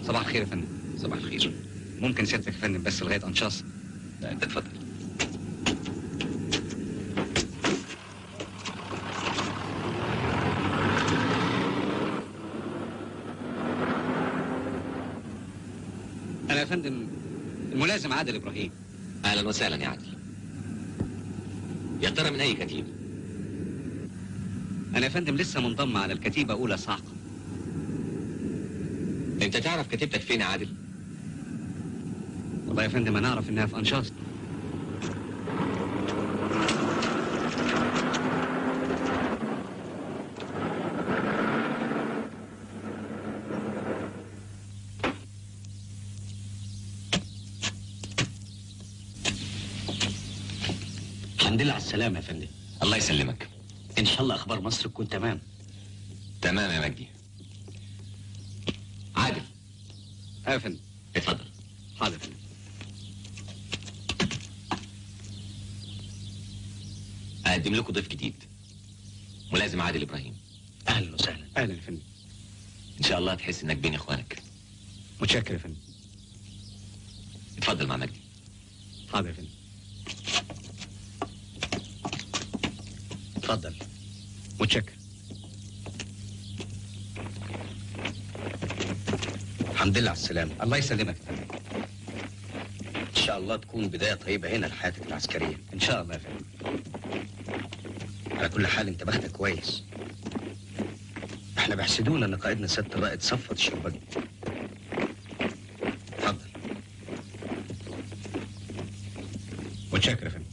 صباح الخير يا فندم. صباح الخير. ممكن سيادتك يا فندم بس لغايه انشاص؟ لا انت اتفضل. انا يا فندم الملازم عادل ابراهيم. اهلا وسهلا يا عادل. يا ترى من اي كتيبه؟ انا يا فندم لسه منضم على الكتيبه اولى صاعقه. انت تعرف كتيبتك فين يا عادل؟ والله يا فندم انا اعرف انها في انشاص. الحمد لله على السلامه يا فندم. الله يسلمك. ان شاء الله اخبار مصر تكون تمام. تمام يا مجدي. عادل. ايوه يا فندم. اتفضل. حاضر يا فندم. اقدم لكم ضيف جديد، ملازم عادل ابراهيم. اهلا وسهلا. اهلا يا فندم. ان شاء الله تحس انك بين اخوانك. متشكر يا فندم. اتفضل مع مجدي. حاضر يا فندم. اتفضل. متشكر. الحمد لله على السلامة. الله يسلمك يا فندم. إن شاء الله تكون بداية طيبة هنا لحياتك العسكرية. ان شاء الله يا فندم. على كل حال أنت بختك كويس. إحنا بيحسدونا إن قائدنا سيادة الرائد صفت الشربجي. اتفضل. متشكر يا فندم.